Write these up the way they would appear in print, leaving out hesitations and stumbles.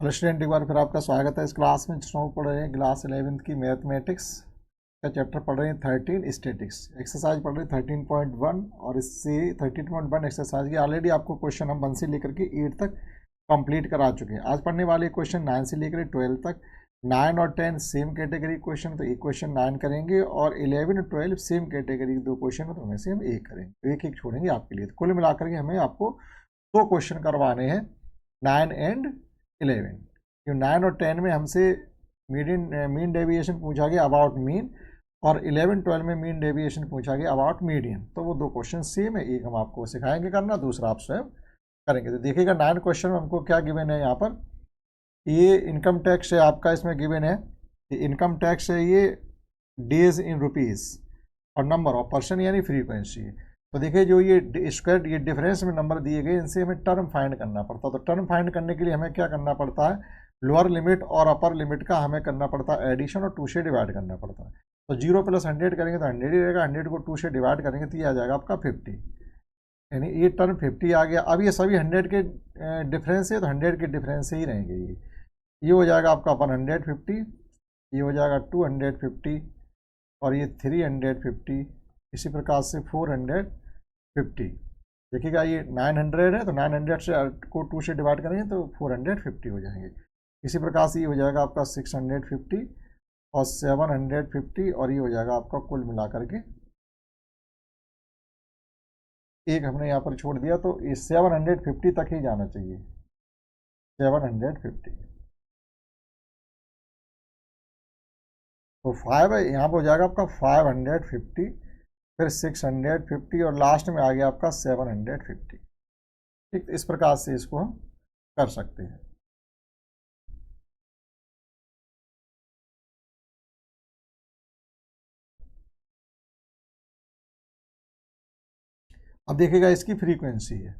Hello student, एक बार फिर आपका स्वागत है इस क्लास में। जिसमें हम पढ़ रहे हैं क्लास 11th की मैथमेटिक्स का चैप्टर पढ़ रहे हैं 13 स्टैटिक्स। एक्सरसाइज पढ़ रहे हैं 13.1 और इससे 13.1 एक्सरसाइज की ऑलरेडी आपको क्वेश्चन हम 1 से लेकर के 8 तक कंप्लीट करा चुके हैं। आज पढ़ने वाले क्वेश्चन 9 से लेकर 12 तक। 9 और 10 सेम कैटेगरी क्वेश्चन, तो एक क्वेश्चन 9 करेंगे और 11 और 12 सेम कैटेगरी के दो क्वेश्चन है, तो उनमें से हम एक करेंगे, तो एक एक छोड़ेंगे आपके लिए। तो कुल मिलाकर के हमें आपको दो क्वेश्चन करवाने हैं 9 एंड 11। जो 9 और 10 में हमसे मीन डेविएशन पूछा गया अबाउट मीन, और 11-12 में मीन डेविएशन पूछा गया अबाउट मीडियन। तो वो दो क्वेश्चन सेम है, एक हम आपको सिखाएंगे करना, दूसरा आप स्वयं करेंगे। तो देखिएगा 9 क्वेश्चन में हमको क्या गिवन है यहाँ पर। ये इनकम टैक्स है आपका, इसमें गिवन है इनकम टैक्स है ये डेज इन रुपीज़ और नंबर ऑफ पर्सन यानी फ्रीक्वेंसी। तो देखिए जो ये स्क्वायर ये डिफरेंस में नंबर दिए गए, इनसे हमें टर्म फाइंड करना पड़ता है। तो टर्म फाइंड करने के लिए हमें क्या करना पड़ता है, लोअर लिमिट और अपर लिमिट का हमें करना पड़ता है एडिशन और 2 से डिवाइड करना पड़ता है। तो 0 + 100 करेंगे तो 100 ही रहेगा, 100 को 2 से डिवाइड करेंगे तो ये आ जाएगा आपका 50, यानी ये टर्म 50 आ गया। अब ये सभी 100 के डिफरेंस है, तो 100 के डिफरेंस से ही रहेंगे। ये हो जाएगा आपका 150, ये हो जाएगा 250 और ये 350, इसी प्रकार से 450। देखिएगा ये 900 है, तो 900 से को 2 से डिवाइड करेंगे तो 450 हो जाएंगे। इसी प्रकार से ये हो जाएगा आपका 650 और 750, और ये हो जाएगा आपका कुल मिलाकर के एक हमने यहाँ पर छोड़ दिया, तो ये 750 तक ही जाना चाहिए, 750। तो 5 है, यहाँ पर हो जाएगा आपका 550, फिर 650 और लास्ट में आ गया आपका 750। ठीक, इस प्रकार से इसको हम कर सकते हैं। अब देखिएगा इसकी फ्रीक्वेंसी है।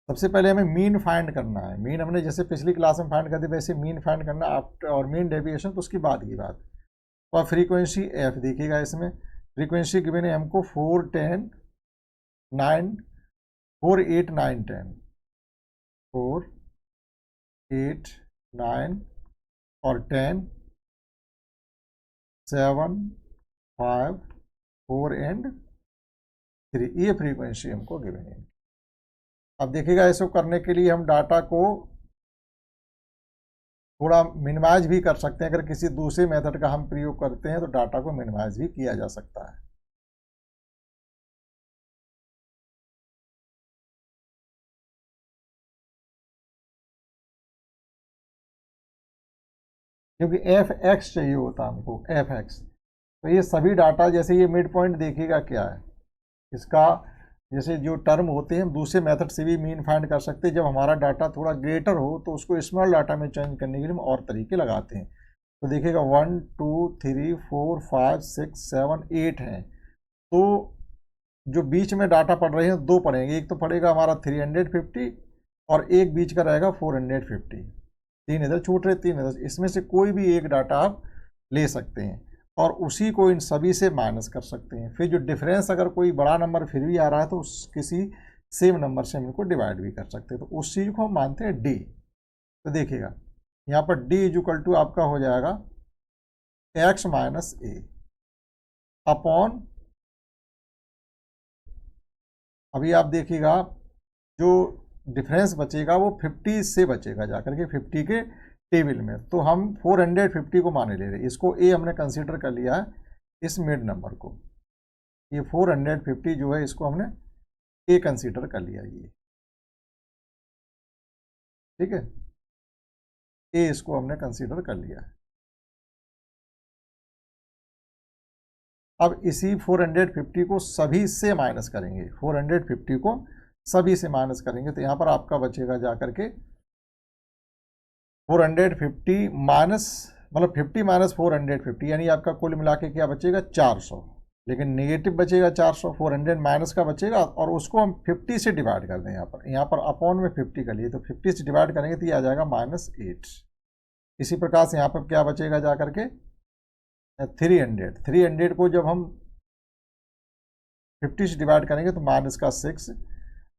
सबसे पहले हमें मीन फाइंड करना है। मीन हमने जैसे पिछली क्लास में फाइंड कर दी, वैसे मीन फाइंड करना आफ्टर, और मीन डेविएशन तो उसकी बाद की बात। और फ्रीक्वेंसी एफ देखिएगा, इसमें फ्रीक्वेंसी गिवन है हमको 4, 10, 9, 4, 8, 9, 10, 4, 8, 9 और 10, 7, 5, 4 एंड 3, ये फ्रीक्वेंसी हमको गिवन है। अब देखिएगा इसको करने के लिए हम डाटा को थोड़ा मिनिमाइज भी कर सकते हैं। अगर किसी दूसरे मेथड का हम प्रयोग करते हैं तो डाटा को मिनिमाइज भी किया जा सकता है। क्योंकि एफ एक्स चाहिए होता है हमको, एफ एक्स। तो ये सभी डाटा, जैसे ये मिड पॉइंट देखिएगा क्या है इसका, जैसे जो टर्म होते हैं हम दूसरे मेथड से भी मीन फाइंड कर सकते हैं। जब हमारा डाटा थोड़ा ग्रेटर हो तो उसको स्मॉल डाटा में चेंज करने के लिए हम और तरीके लगाते हैं। तो देखिएगा 1, 2, 3, 4, 5, 6, 7, 8 हैं। तो जो बीच में डाटा पढ़ रहे हैं दो पढ़ेंगे, एक तो पढ़ेगा हमारा 350 और एक बीच का रहेगा 450। 3 इधर छूट रहे, 3 इधर, इसमें से कोई भी एक डाटा आप ले सकते हैं और उसी को इन सभी से माइनस कर सकते हैं। फिर जो डिफरेंस, अगर कोई बड़ा नंबर फिर भी आ रहा है तो किसी सेम नंबर से हम इनको डिवाइड भी कर सकते हैं। तो उस चीज़ को हम मानते हैं डी। तो देखिएगा यहाँ पर डी इक्वल टू आपका हो जाएगा x - a अपॉन, अभी आप देखिएगा जो डिफरेंस बचेगा वो 50 से बचेगा जाकर के 50 के टेबल में। तो हम 450 को माने ले रहे हैं, इसको ए हमने कंसीडर कर लिया है, इस मिड नंबर को। ये 450 जो है इसको हमने ए कंसीडर कर लिया, ये ठीक है, ए इसको हमने कंसीडर कर लिया है। अब इसी 450 को सभी से माइनस करेंगे, 450 को सभी से माइनस करेंगे, तो यहाँ पर आपका बचेगा जाकर के 450 माइनस, मतलब 50 माइनस 450, यानी आपका कुल मिला के क्या बचेगा 400। लेकिन नेगेटिव बचेगा 400, 400 माइनस का बचेगा और उसको हम 50 से डिवाइड कर दें। यहाँ पर अपॉन में 50 का लिए, तो 50 से डिवाइड करेंगे तो ये आ जाएगा -8। इसी प्रकार से यहाँ पर क्या बचेगा जा करके 300 को जब हम 50 से डिवाइड करेंगे तो -6,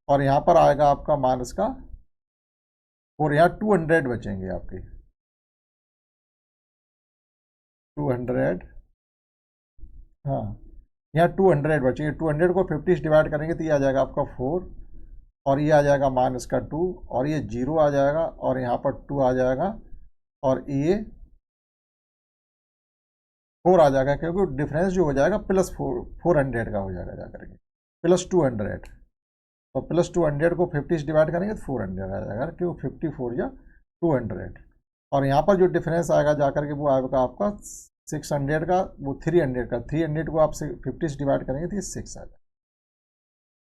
और यहाँ पर आएगा आपका और यहाँ 200 बचेंगे आपके, 200, हाँ यहाँ 200 बचेंगे। 200 को 50 से डिवाइड करेंगे तो ये आ जाएगा आपका 4, और ये आ जाएगा -2, और ये 0 आ जाएगा, और यहाँ पर 2 आ जाएगा, और ये 4 आ जाएगा, क्योंकि डिफरेंस जो हो जाएगा +400 का हो जाएगा जाकर के, +200। तो +200 को 50 से डिवाइड करेंगे तो 400 आ जाएगा, क्यों 54 या 200। और यहाँ पर जो डिफरेंस आएगा जाकर के वो आएगा आपका 600 का, वो 300 का, 300 को आप 50 से डिवाइड करेंगे तो ये 6 आ जाएगा।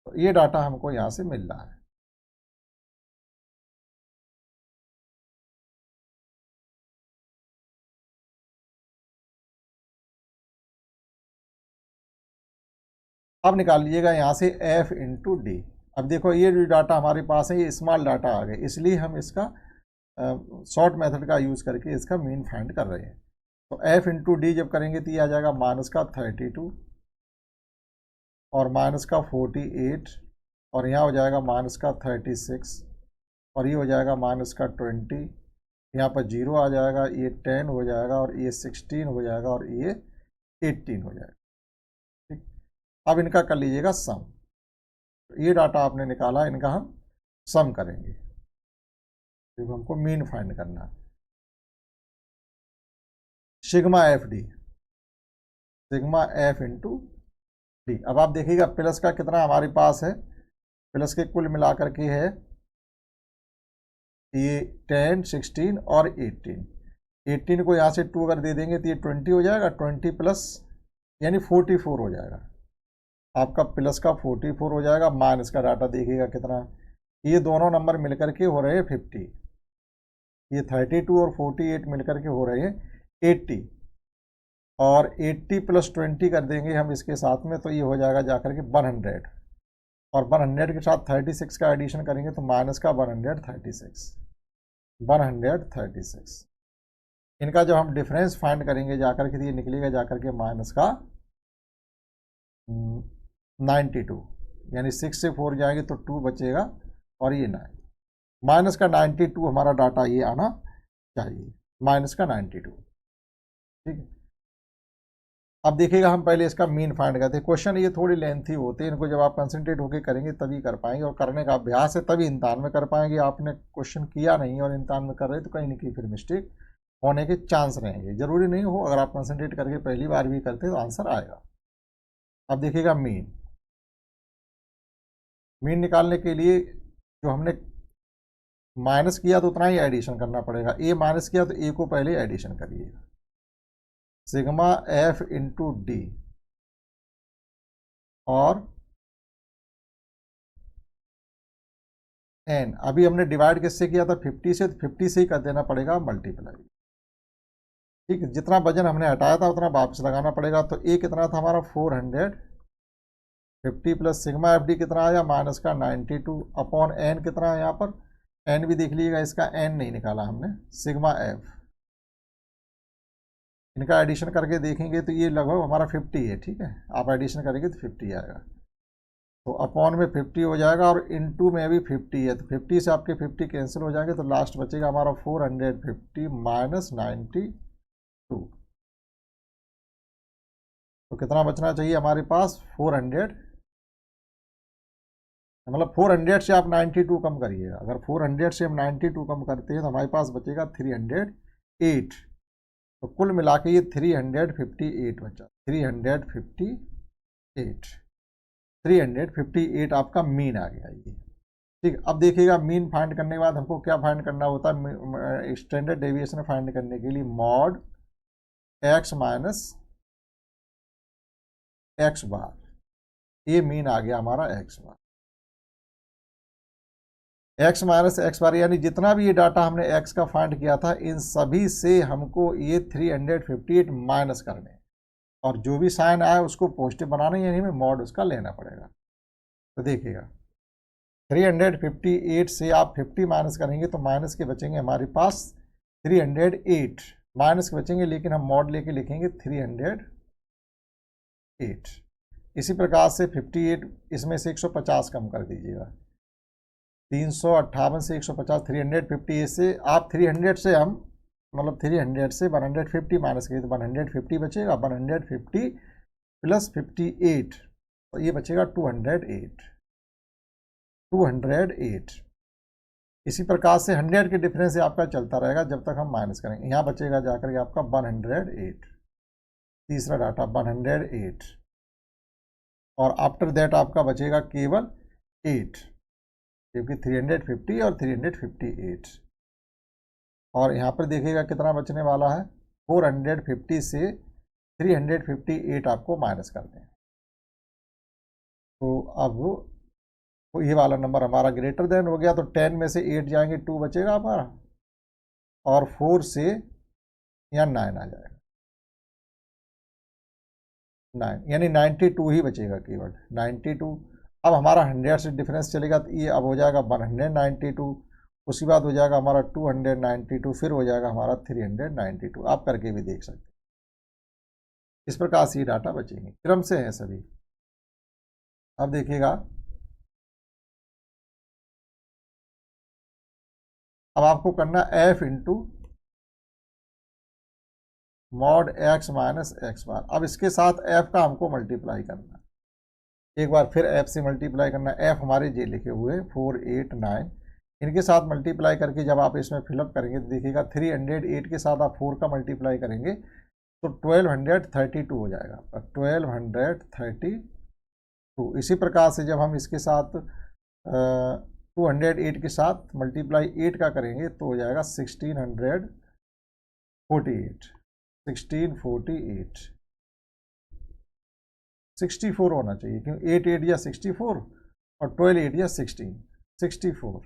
तो ये डाटा हमको यहाँ से मिल रहा है। अब निकाल लीजिएगा यहाँ से F इंटू डी। अब देखो ये जो डाटा हमारे पास है ये स्मॉल डाटा आ गए, इसलिए हम इसका शॉर्ट मेथड का यूज़ करके इसका मीन फाइंड कर रहे हैं। तो F इंटू डी जब करेंगे तो ये आ जाएगा -32 और -48, और यहाँ हो जाएगा -36, और ये हो जाएगा -20, यहाँ पर 0 आ जाएगा, ये 10 हो जाएगा, और ये 16 हो जाएगा, और ये 18 हो जाएगा। ठीक, अब इनका कर लीजिएगा सम। ये डाटा आपने निकाला, इनका हम सम करेंगे क्योंकि हमको मीन फाइंड करना है। Sigma F D, sigma F into D. अब आप देखिएगा प्लस का कितना हमारे पास है, प्लस के कुल मिलाकर के है ये 10, 16 और 18। 18 को यहाँ से 2 अगर दे देंगे तो ये 20 हो जाएगा, 20 प्लस यानी 44 हो जाएगा आपका, प्लस का 44 हो जाएगा, माइनस का डाटा देखिएगा कितना, ये दोनों नंबर मिलकर के हो रहे हैं 50, ये 32 और 48 मिलकर के हो रहे हैं 80, और 80 + 20 कर देंगे हम इसके साथ में तो ये हो जाएगा जाकर के 100, और 100 के साथ 36 का एडिशन करेंगे तो माइनस का 136, 136। इनका जब हम डिफरेंस फाइंड करेंगे जाकर के तो ये निकलेगा जाकर के माइनस का 92, यानी 6 से 4 जाएंगे तो 2 बचेगा, और ये 9, माइनस का 92 हमारा डाटा ये आना चाहिए, माइनस का 92। ठीक है, अब देखिएगा हम पहले इसका मीन फाइंड करते हैं। क्वेश्चन ये थोड़ी लेंथी होते हैं, इनको जब आप कंसंट्रेट होकर करेंगे तभी कर पाएंगे, और करने का अभ्यास है तभी इम्तहान में कर पाएंगे। आपने क्वेश्चन किया नहीं और इम्तहान में कर रहे तो कहीं ना कहीं फिर मिस्टेक होने के चांस रहेंगे, जरूरी नहीं हो, अगर आप कंसंट्रेट करके पहली बार भी करते तो आंसर आएगा। अब देखिएगा मीन, मीन निकालने के लिए जो हमने माइनस किया तो उतना ही एडिशन करना पड़ेगा, ए माइनस किया तो ए को पहले एडिशन करिएगा, सिग्मा एफ इंटू डी, और एन अभी हमने डिवाइड किससे किया था 50 से, तो 50 से ही कर देना पड़ेगा मल्टीप्लाई। ठीक है, जितना वजन हमने हटाया था उतना वापस लगाना पड़ेगा। तो ए कितना था हमारा 450 प्लस सिग्मा एफ डी कितना आया माइनस का 92 अपॉन एन कितना है यहाँ पर, एन भी देख लीजिएगा, इसका एन नहीं निकाला हमने, सिग्मा एफ। इनका एडिशन करके देखेंगे तो ये लगभग हमारा 50 है। ठीक है, आप एडिशन करेंगे तो 50 आएगा, तो अपॉन में 50 हो जाएगा, और इनटू में भी 50 है, तो 50 से आपके 50 कैंसिल हो जाएंगे, तो लास्ट बचेगा हमारा 450 माइनस 92। तो कितना बचना चाहिए हमारे पास 400, मतलब 400 से आप 92 कम करिएगा। अगर 400 से हम 92 कम करते हैं तो हमारे पास बचेगा 308। तो कुल मिला के ये 358 बचा, 358 आपका मीन आ गया ये। ठीक, अब देखिएगा मीन फाइंड करने के बाद हमको क्या फाइंड करना होता है, स्टैंडर्ड डेविएशन फाइंड करने के लिए मॉड एक्स माइनस एक्स बार, ये मीन आ गया हमारा एक्स बार, एक्स माइनस एक्स बार, यानी जितना भी ये डाटा हमने एक्स का फाइंड किया था इन सभी से हमको ये 358 माइनस करने, और जो भी साइन आया उसको पॉजिटिव बनाना, यानी हमें मॉड उसका लेना पड़ेगा। तो देखिएगा 358 से आप 50 माइनस करेंगे तो माइनस के बचेंगे हमारे पास 308, माइनस के बचेंगे, लेकिन हम मॉड लेके लिखेंगे 308। इसी प्रकार से 58 इसमें से 150 कम कर दीजिएगा, 358 से 150, 350 से आप 300 से हम मतलब 300 से 150 माइनस करिए तो 150 बचेगा, 150 प्लस 58 तो ये बचेगा 208। इसी प्रकार से 100 के डिफरेंस से आपका चलता रहेगा जब तक हम माइनस करेंगे। यहाँ बचेगा जाकर के आपका 108, तीसरा डाटा 108 और आफ्टर दैट आपका बचेगा केवल 8, क्योंकि 350 और 358 और यहाँ पर देखिएगा कितना बचने वाला है, 450 से 358 आपको माइनस करते हैं। तो अब तो ये वाला नंबर हमारा ग्रेटर देन हो गया, तो 10 में से 8 जाएंगे 2 बचेगा हमारा और 4 से यहाँ 9 आ जाएगा, 9 यानी 92 ही बचेगा केवल 92। अब हमारा 100 से डिफरेंस चलेगा तो ये अब हो जाएगा 192, उसके बाद हो जाएगा हमारा 292, फिर हो जाएगा हमारा 392। आप करके भी देख सकते हैं। इस प्रकार से ये डाटा बचेंगे, क्रम से हैं सभी। अब देखिएगा, अब आपको करना f into mod x minus x bar. अब इसके साथ f का हमको मल्टीप्लाई करना, एक बार फिर f से मल्टीप्लाई करना। f हमारे जे लिखे हुए 4, 8, 9, इनके साथ मल्टीप्लाई करके जब आप इसमें फिलअप करेंगे तो देखिएगा 308 के साथ आप 4 का मल्टीप्लाई करेंगे तो 1232 हो जाएगा आपका, 1232। इसी प्रकार से जब हम इसके साथ 208 के साथ मल्टीप्लाई 8 का करेंगे तो हो जाएगा 1648, 64 होना चाहिए क्योंकि 8 8 या 64 और 12 8 या 16, 64।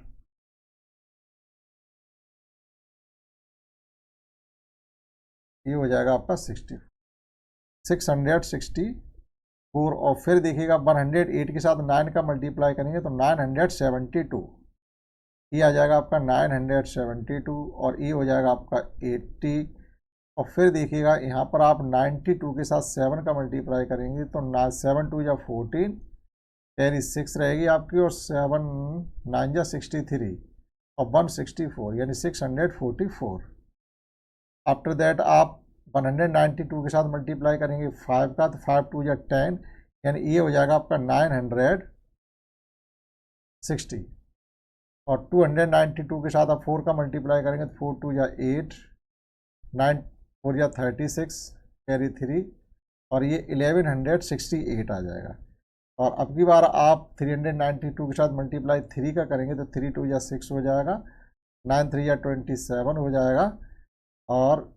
ये हो जाएगा आपका 664 और फिर देखिएगा 108 के साथ 9 का मल्टीप्लाई करेंगे तो 972, ये आ जाएगा आपका 972 और ये हो जाएगा आपका 80। और फिर देखिएगा यहाँ पर आप 92 के साथ 7 का मल्टीप्लाई करेंगे तो 7 2 या 14, कैरी 6 रहेगी आपकी और 7 9 या 63 और 164 यानी 644। आफ्टर दैट आप 192 के साथ मल्टीप्लाई करेंगे 5 का तो 5 2 या 10 यानी ये हो जाएगा आपका 960 और 292 के साथ आप 4 का मल्टीप्लाई करेंगे तो 4 2 या 8, 9 4 या 36, कैरी 3 और ये 1168 आ जाएगा। और अब की बार आप 392 के साथ मल्टीप्लाई 3 का करेंगे तो 3 2 या 6 हो जाएगा, 9 3 या 27 हो जाएगा और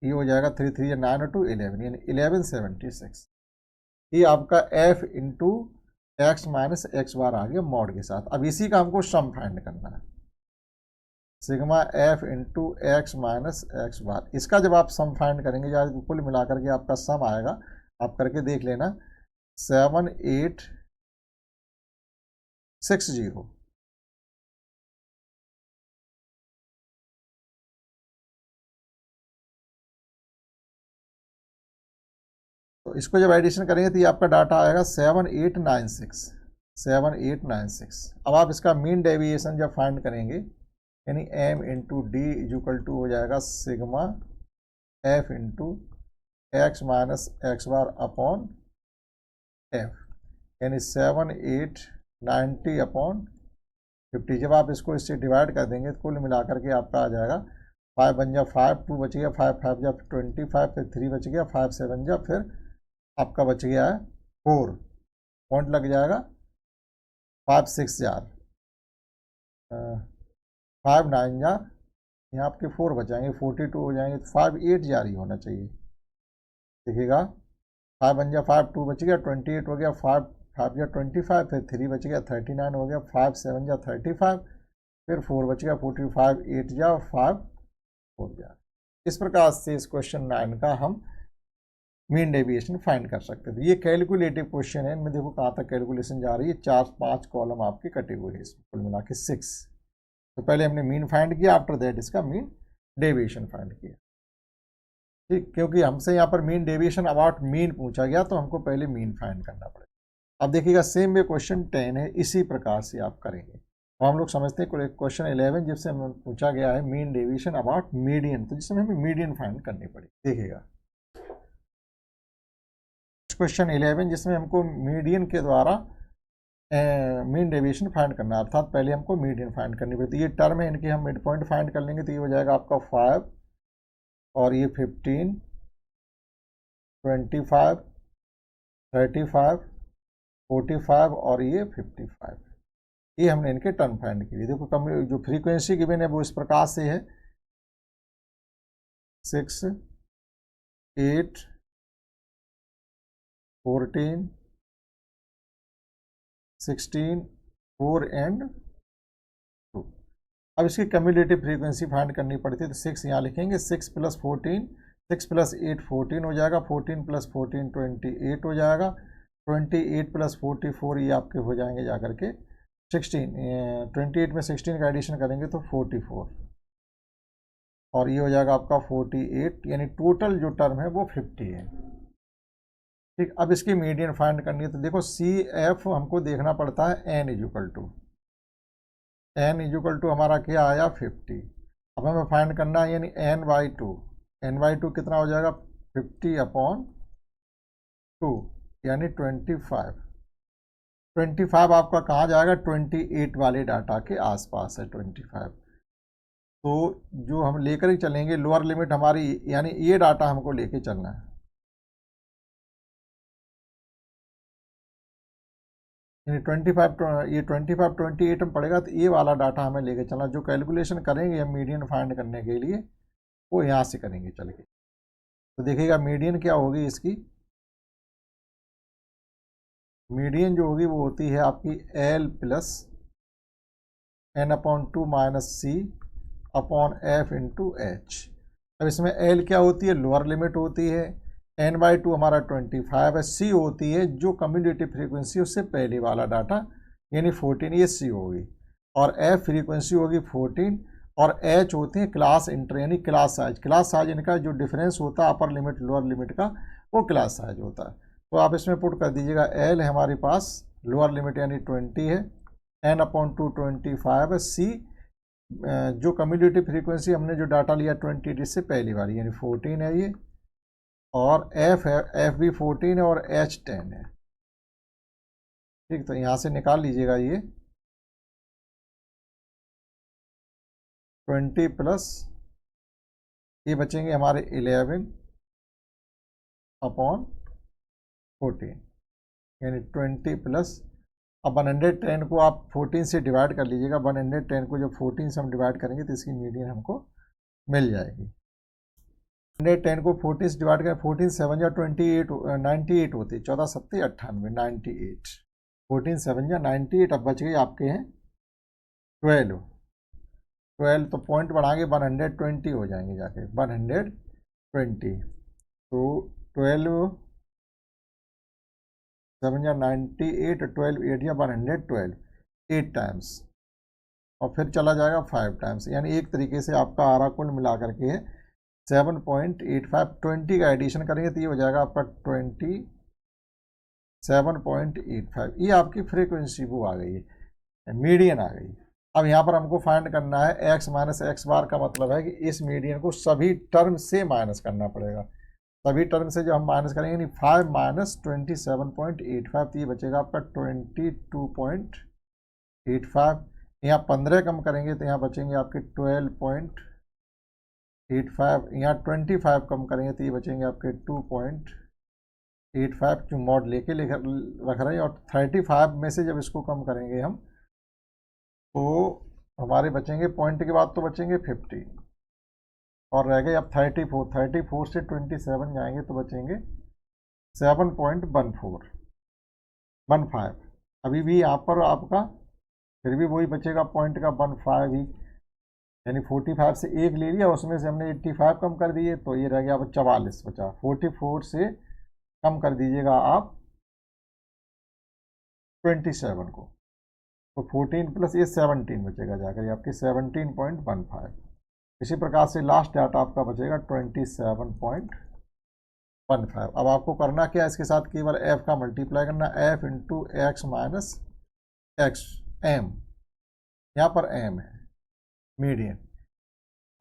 ये हो जाएगा 3 3 या 9 और 2 11 यानी 1176। ये आपका f into x minus x bar आ गया मॉड के साथ। अब इसी का हमको सम फाइंड करना है, sigma f into x minus x bar. इसका जब आप सम फाइंड करेंगे या कुल मिलाकर के आपका सम आएगा, आप करके देख लेना, 7860। तो इसको जब एडिशन करेंगे तो ये आपका डाटा आएगा 7896। अब आप इसका मीन डेविएशन जब फाइंड करेंगे यानी m into D equal to हो जाएगा sigma f into x minus x bar upon f यानी 7890 अपॉन 50। जब आप इसको इससे डिवाइड कर देंगे तो कुल मिलाकर के आपका आ जाएगा 5 बन जा 5, 2 बच गया, 5 5 जा 25, फिर 3 बच गया, 5 7 जा, फिर आपका बच गया है 4, पॉइंट लग जाएगा 5 6 जार, 5 9 जार, यहाँ आपके 4 बचाएंगे, 42 हो जाएंगे तो 5 8 जार ही होना चाहिए। देखिएगा 5 बन जा 5, 2 बच गया, 28 हो गया, 5 5 या 25, फिर 3 बच गया, 39 हो गया, 5 7 जा 35, फिर 4 बच गया, 45 8 जा 5 4 जा। इस प्रकार से इस क्वेश्चन 9 का हम मीन डेविएशन फाइंड कर सकते थे। ये कैलकुलेटिव क्वेश्चन है, इनमें देखो कहाँ तक कैलकुलेशन जा रही है, 4-5 कॉलम आपके कटे हुए हैं इसमें, कुल मिला के 6। तो पहले हमने मीन फाइंड किया, आफ्टर दैट इसका मीन डेविएशन फाइंड किया, ठीक, क्योंकि हमसे यहाँ पर मीन डेविएशन अबाउट मीन पूछा गया तो हमको पहले मीन फाइंड करना पड़ेगा। अब देखिएगा सेम वे क्वेश्चन 10 है, इसी प्रकार से आप करेंगे। तो हम लोग समझते हैं क्वेश्चन 11 जिससे हमें पूछा गया है मीन डेविएशन अबाउट मीडियन, तो जिसमें हमें मीडियन फाइंड करनी पड़ी। देखिएगा क्वेश्चन 11 जिसमें हमको मीडियन के द्वारा मीन डेविएशन फाइंड करना है, अर्थात पहले हमको मीडियन फाइंड करनी पड़ती है। ये टर्म है, इनकी हम मिड पॉइंट फाइंड कर लेंगे तो ये हो जाएगा आपका 5 और ये 15, 25, 35, 45 और ये 55। ये हमने इनके टर्म फाइंड किए। देखो जो फ्रीक्वेंसी गिवन है वो इस प्रकार से है 6, 8, 14, 16, 4 एंड 2। अब इसकी कम्युलेटिव फ्रीक्वेंसी फाइंड करनी पड़ती है, तो 6 यहाँ लिखेंगे, 6 + 14, 6 + 8 14 हो जाएगा, 14 + 14 28 हो जाएगा, 28 + 44 ये आपके हो जाएंगे जाकर के 16, 28 में 16 का एडिशन करेंगे तो 44 और ये हो जाएगा आपका 48, यानी टोटल जो टर्म है वो 50 है। ठीक, अब इसकी मीडियन फाइंड करनी है, तो देखो CF हमको देखना पड़ता है n = हमारा क्या आया 50। अब हमें फाइंड करना है यानी n/2 कितना हो जाएगा 50/2 यानी 25 आपका कहाँ जाएगा 28 वाले डाटा के आसपास है 25। तो जो हम लेकर ही चलेंगे लोअर लिमिट हमारी, यानी ये डाटा हमको लेके चलना है, यानी 25 28 में पड़ेगा, तो ये वाला डाटा हमें लेके चलना। जो कैलकुलेशन करेंगे हम मीडियन फाइंड करने के लिए वो यहाँ से करेंगे चल के। तो देखिएगा मीडियन क्या होगी इसकी, मीडियन जो होगी वो होती है आपकी L + n/2 - C/F × H। अब इसमें L क्या होती है, लोअर लिमिट होती है, n/2 हमारा 25 है, C होती है जो कम्युलेटिव फ्रीक्वेंसी उससे पहले वाला डाटा यानी 14, ये C होगी, और F फ्रीक्वेंसी होगी 14, और H होते हैं क्लास इंटर यानी क्लास साइज इनका जो डिफरेंस होता है अपर लिमिट लोअर लिमिट का वो क्लास साइज होता है। तो आप इसमें पुट कर दीजिएगा, L है हमारे पास लोअर लिमिट यानी 20 है, n/2 25 है, C जो कम्युलेटिव फ्रीक्वेंसी हमने जो डाटा लिया 28 इससे पहली वाली यानी 14 है ये, और F है, F भी 14 है और H 10 है। ठीक, तो यहाँ से निकाल लीजिएगा ये 20 प्लस ये बचेंगे हमारे 11/14 यानी 20 प्लस, अब 110 को आप 14 से डिवाइड कर लीजिएगा, 110 को जब 14 से हम डिवाइड करेंगे तो इसकी मीडियन हमको मिल जाएगी। 110 को 14 से डिवाइड करें, 14 7 या 28 98 होती है, 14 7 98 98, 14 7 या 98। अब बच गए आपके हैं 12, तो पॉइंट बढ़ाएंगे 120 हो जाएंगे जाके 120। तो 12 7 या 98, 12 8 या 112, 8 टाइम्स, और फिर चला जाएगा 5 टाइम्स, यानी एक तरीके से आपका आरा कुल मिला करके है 7.85। 20 का एडिशन करेंगे तो ये हो जाएगा आपका 27.85। ये आपकी फ्रीक्वेंसी वो आ गई है, मीडियन आ गई। अब यहाँ पर हमको फाइंड करना है x - x बार, का मतलब है कि इस मीडियन को सभी टर्म से माइनस करना पड़ेगा। सभी टर्म से जब हम माइनस करेंगे यानी 5 - 27.85, तो ये बचेगा आपका 22.85। यहाँ 15 कम करेंगे तो यहाँ बचेंगे आपके 12.85, यहाँ 25 कम करेंगे तो ये बचेंगे आपके 2.85, जो मॉड लेके रख रहे हैं, और 35 में से जब इसको कम करेंगे हम तो हमारे बचेंगे पॉइंट के बाद तो बचेंगे 50, और रह गए अब 34 से 27 जाएंगे तो बचेंगे 7.15। अभी भी यहाँ पर आपका फिर भी वही बचेगा पॉइंट का 15 ही, यानी 45 से एक ले लिया, उसमें से हमने 85 कम कर दिए तो ये रह गया अब 44 बचा। 44 से कम कर दीजिएगा आप 27 को, तो 14 प्लस ये 17 बचेगा जाकर, ये आपकी 17.15। इसी प्रकार से लास्ट डाटा आपका बचेगा 27.15। अब आपको करना क्या है, इसके साथ केवल f का मल्टीप्लाई करना, f × x - x m, यहाँ पर एम है मीडियन।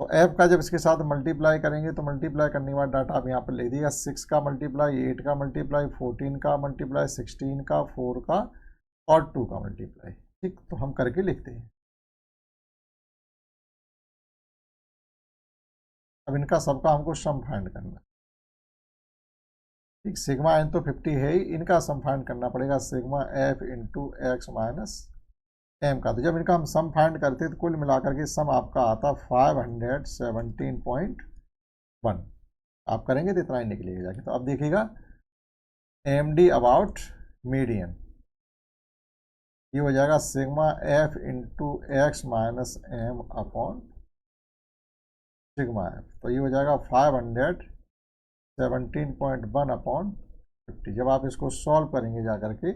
तो एफ का जब इसके साथ मल्टीप्लाई करेंगे तो मल्टीप्लाई करने के बाद डाटा आप यहाँ पर लिख दिएगा 6 का मल्टीप्लाई, 8 का मल्टीप्लाई, 14 का मल्टीप्लाई, 16 का, 4 का और 2 का मल्टीप्लाई। ठीक, तो हम करके लिखते हैं। अब इनका सबका हमको सम फाइंड करना है। ठीक, सिग्मा एन तो 50 है ही, इनका सम फाइंड करना पड़ेगा sigma F into x minus M का। तो जब इनका हम सम फाइंड करते हैं तो कुल मिलाकर के सम आपका आता 517.1। आप करेंगे तो इतना ही निकलेगा जाके। तो अब देखिएगा एम डी अबाउट मीडियन, ये हो जाएगा sigma F into x minus M upon sigma F. तो ये हो जाएगा 517.1 अपॉन 50। जब आप इसको सॉल्व करेंगे जा करके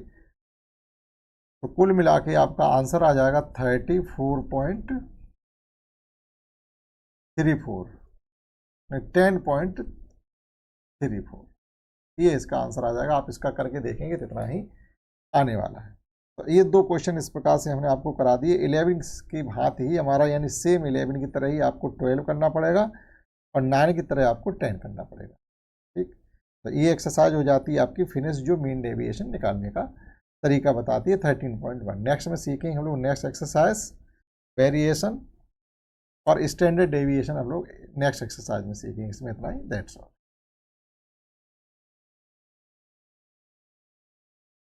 तो कुल मिला के आपका आंसर आ जाएगा 34.34, 10.34। ये इसका आंसर आ जाएगा। आप इसका करके देखेंगे तो इतना ही आने वाला है। तो ये 2 क्वेश्चन इस प्रकार से हमने आपको करा दिए। 11 की भांति ही हमारा यानी सेम 11 की तरह ही आपको 12 करना पड़ेगा और 9 की तरह आपको 10 करना पड़ेगा। ठीक, तो ये एक्सरसाइज हो जाती है आपकी फिनिश, जो मीन डेविएशन निकालने का तरीका बताती है 13.1। नेक्स्ट में सीखेंगे हम लोग नेक्स्ट एक्सरसाइज वेरिएशन और स्टैंडर्ड डेविएशन हम लोग नेक्स्ट एक्सरसाइज में सीखेंगे। इसमें इतना ही, दैट्स ऑल।